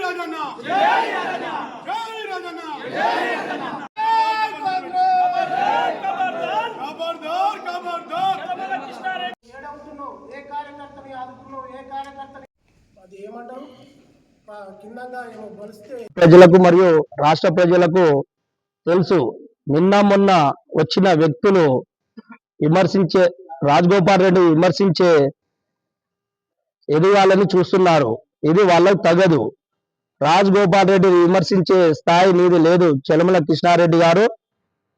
రాజన్న జై రాజన్న జై రాజన్న జై రాజన్న ఖబర్దార్ ఖబర్దార్ ఏడవుతున్నావు ఏ కార్యకర్తని ఆదుకున్నావు ఏ కార్యకర్తని అది ఏమంటారు కిందంగా ఏమో బలిస్తే ప్రజలకు మరియు రాష్ట్ర ప్రజలకు తెలుసు. నిన్న మొన్న వచ్చిన వ్యక్తులు విమర్శించే రాజగోపాల్ రెడ్డి విమర్శించే ఎదగాలని చూస్తున్నారు. ఇది వాళ్ళకు తగదు. రాజగోపాల్ రెడ్డి విమర్శించే స్థాయి నీది లేదు. చెలమల కృష్ణారెడ్డి గారు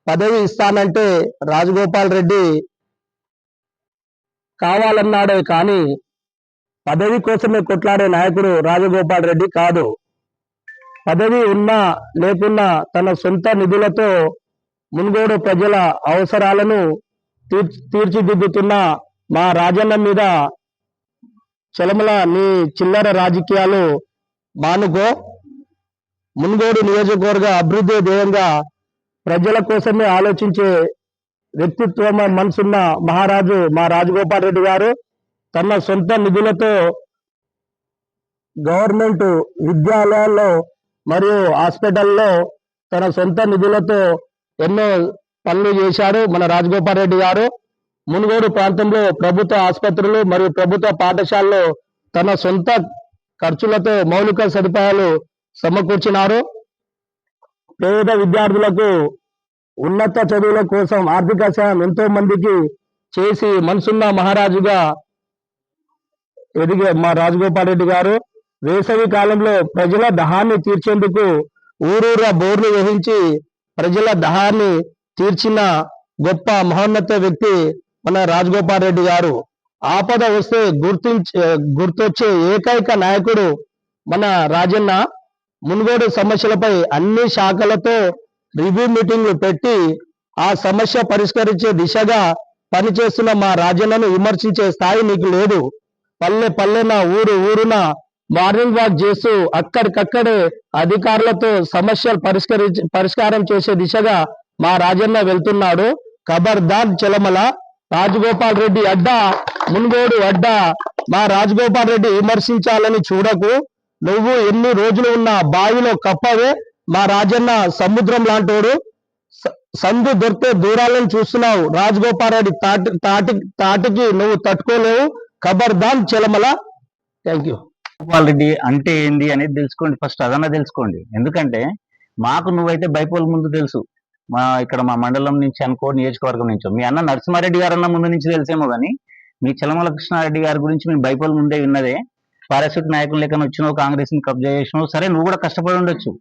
పదవి ఇస్తానంటే రాజగోపాల్ రెడ్డి కావాలన్నాడే కానీ పదవి కోసమే కొట్లాడే నాయకుడు రాజగోపాల్ రెడ్డి కాదు. పదవి ఉన్నా లేకున్నా తన సొంత నిధులతో మున్గోడు ప్రజల అవసరాలను తీర్చిదిద్దుతున్న మా రాజన్న మీద చెలమల నీ చిల్లర రాజకీయాలు మానుకో. మున్గోడు నియోజకవర్గ అభివృద్ధి ధ్యేయంగా ప్రజల కోసమే ఆలోచించే వ్యక్తిత్వం మనసున్న మహారాజు మా రాజగోపాల్ రెడ్డి గారు తన సొంత నిధులతో గవర్నమెంట్ విద్యాలయాల్లో మరియు హాస్పిటల్లో తన సొంత నిధులతో ఎన్నో పనులు చేశారు మన రాజగోపాల్ రెడ్డి గారు. మునుగోడు ప్రాంతంలో ప్రభుత్వ ఆసుపత్రులు మరియు ప్రభుత్వ పాఠశాలలో తన సొంత ఖర్చులతో మౌలిక సదుపాయాలు సమకూర్చినారు. పేద విద్యార్థులకు ఉన్నత చదువుల కోసం ఆర్థిక సాయం ఎంతో మందికి చేసి మనసున్న మహారాజుగా ఎదిగే మా రాజగోపాల్ రెడ్డి గారు వేసవి కాలంలో ప్రజల దహాన్ని తీర్చేందుకు ఊరూర బోర్లు వహించి ప్రజల దహాన్ని తీర్చిన గొప్ప మహోన్నత వ్యక్తి మన రాజగోపాల్ రెడ్డి గారు. ఆపద వస్తే గుర్తొచ్చే ఏకైక నాయకుడు మన రాజన్న. మున్గోడు సమస్యలపై అన్ని శాఖలతో రివ్యూ మీటింగ్లు పెట్టి ఆ సమస్య పరిష్కరించే దిశగా పనిచేస్తున్న మా రాజన్నను విమర్శించే స్థాయి నీకు లేదు. పల్లె పల్లెన ఊరున మార్నింగ్ వాక్ చేస్తూ అక్కడికక్కడే అధికారులతో సమస్యలు పరిష్కారం చేసే దిశగా మా రాజన్న వెళ్తున్నాడు. ఖబర్దార్ చెలమల రాజగోపాల్ రెడ్డి అడ్డా మున్గోడు అడ్డా మా రాజగోపాల్ రెడ్డి విమర్శించాలని చూడకు. నువ్వు ఎన్ని రోజులు ఉన్న బావిలో కప్పవే. మా రాజన్న సముద్రం లాంటోడు. సందు దొరికితే దూరాలను చూస్తున్నావు. రాజగోపాల్ రెడ్డి తాటికి నువ్వు తట్టుకోలేవు. ఖబర్దార్ చెలమల. Thank you. రాజగోపాల్ రెడ్డి అంటే ఏంది అనేది తెలుసుకోండి. ఫస్ట్ అదన్నా తెలుసుకోండి. ఎందుకంటే మాకు నువ్వైతే బైపోల్ ముందు తెలుసు. ఇక్కడ మా మండలం నుంచి అనుకో, నియోజకవర్గం నుంచో. మీ అన్న నరసింహారెడ్డి గారన్న ముందు నుంచి తెలిసేమో కానీ మీ చెలమల కృష్ణారెడ్డి గారి గురించి మేము బైపోల్ ముందే విన్నదే. పారాసూట్ నాయకులు లెక్కన వచ్చినావు, కాంగ్రెస్ ని కబ్జా చేసినావు. సరే, నువ్వు కూడా కష్టపడి ఉండొచ్చు.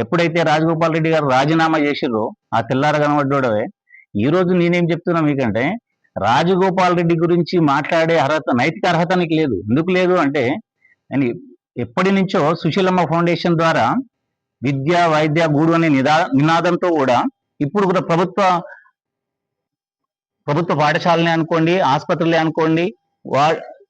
ఎప్పుడైతే రాజగోపాల్ రెడ్డి గారు రాజీనామా చేసిర్రో ఆ తెల్లార కనబడ్డోడవే. ఈ రోజు నేనేం చెప్తున్నా మీకంటే, రాజగోపాల్ రెడ్డి గురించి మాట్లాడే అర్హత, నైతిక అర్హత నీకు లేదు. ఎందుకు లేదు అంటే, ఎప్పటి నుంచో సుశీలమ్మ ఫౌండేషన్ ద్వారా విద్య వైద్య గూడు అనే నినాదంతో కూడా ఇప్పుడు కూడా ప్రభుత్వ పాఠశాలనే అనుకోండి, ఆసుపత్రులే అనుకోండి,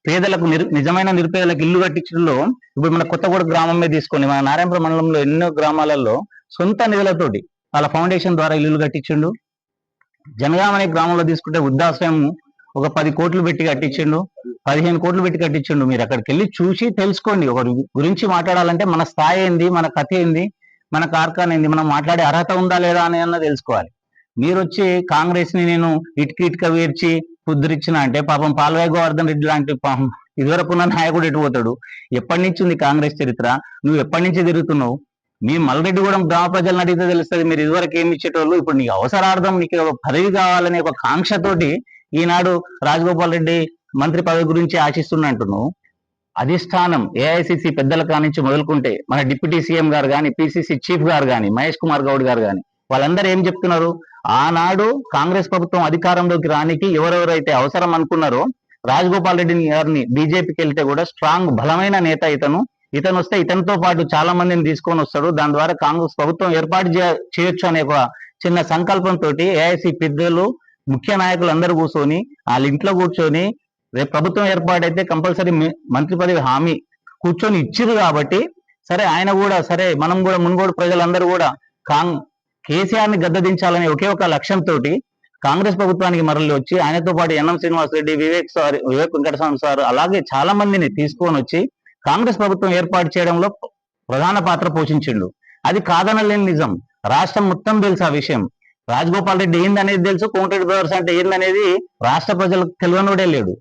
పేదలకు నిజమైన నిరుపేదలకు ఇల్లు కట్టించడంలో ఇప్పుడు మన కొత్తగూడ గ్రామమే తీసుకోండి. మన నారాయణపురం మండలంలో ఎన్నో గ్రామాలలో సొంత నిధులతోటి వాళ్ళ ఫౌండేషన్ ద్వారా ఇల్లులు కట్టించిండు. జనగాం అనే గ్రామంలో తీసుకుంటే వృద్ధాశ్రయం ఒక 10 కోట్లు పెట్టి కట్టించిండు, 15 కోట్లు పెట్టి కట్టించిండు. మీరు అక్కడికి వెళ్ళి చూసి తెలుసుకోండి. ఒకరి గురించి మాట్లాడాలంటే మన స్థాయి ఏంది, మన కథ ఏంది, మన కార్ఖాన ఏంది, మనం మాట్లాడే అర్హత ఉందా లేదా అని అన్న తెలుసుకోవాలి. మీరు వచ్చి కాంగ్రెస్ ని నేను ఇటుక వేర్చి పుద్రిచ్చిన అంటే పాపం పాల్వాయి గోవర్ధన్ రెడ్డి లాంటి పాపం ఇదివరకున్న నాయకుడు ఎటు పోతాడు? ఎప్పటి నుంచి ఉంది కాంగ్రెస్ చరిత్ర? నువ్వు ఎప్పటి నుంచి తిరుగుతున్నావు? మీ మల్రెడ్డిగూడెం గ్రామ ప్రజలను అడిగితే తెలుస్తుంది మీరు ఇదివరకు ఏమి ఇచ్చేటోళ్ళు. ఇప్పుడు నీకు అవసరార్థం నీకు ఒక పదవి కావాలనే ఒక కాంక్షతోటి ఈనాడు రాజగోపాల్ రెడ్డి మంత్రి పదవి గురించి ఆశిస్తున్నట్టున్నావు. అధిష్టానం ఏఐసిసి పెద్దల కానించి మొదలుకుంటే మన డిప్యూటీ సీఎం గారు కానీ, పిసిసి చీఫ్ గారు కానీ, మహేష్ కుమార్ గౌడ్ గారు కానీ వాళ్ళందరూ ఏం చెప్తున్నారు? ఆనాడు కాంగ్రెస్ ప్రభుత్వం అధికారంలోకి రానికి ఎవరెవరైతే అవసరం అనుకున్నారో రాజగోపాల్ రెడ్డి గారిని బీజేపీకి వెళ్తే కూడా స్ట్రాంగ్ బలమైన నేత ఇతను వస్తే ఇతనితో పాటు చాలా మందిని తీసుకొని వస్తాడు. దాని ద్వారా కాంగ్రెస్ ప్రభుత్వం ఏర్పాటు చేయొచ్చు అనే ఒక చిన్న సంకల్పంతో ఏఐసి పెద్దలు ముఖ్య నాయకులు అందరూ కూర్చొని వాళ్ళ ఇంట్లో కూర్చొని రేపు ప్రభుత్వం ఏర్పాటైతే కంపల్సరీ మంత్రి పదవి హామీ కూర్చొని ఇచ్చిరు. కాబట్టి సరే ఆయన కూడా సరే మనం కూడా మున్గోడు ప్రజలందరూ కూడా కేసీఆర్ ని గద్దదించాలనే ఒకే ఒక లక్ష్యంతో కాంగ్రెస్ ప్రభుత్వానికి మరలి వచ్చి ఆయనతో పాటు ఎన్ఎం శ్రీనివాస్ రెడ్డి, వివేక్ వెంకటస్వామి సార్ అలాగే చాలా మందిని తీసుకొని వచ్చి కాంగ్రెస్ ప్రభుత్వం ఏర్పాటు చేయడంలో ప్రధాన పాత్ర పోషించిండు. అది కాదనలేని నిజం. రాష్ట్రం మొత్తం తెలుసు ఆ విషయం. రాజగోపాల్ రెడ్డి ఏందనేది తెలుసు, కోమటిరెడ్డి బ్రదర్స్ అంటే ఏందనేది రాష్ట్ర ప్రజలకు తెలియనివాడే లేడు.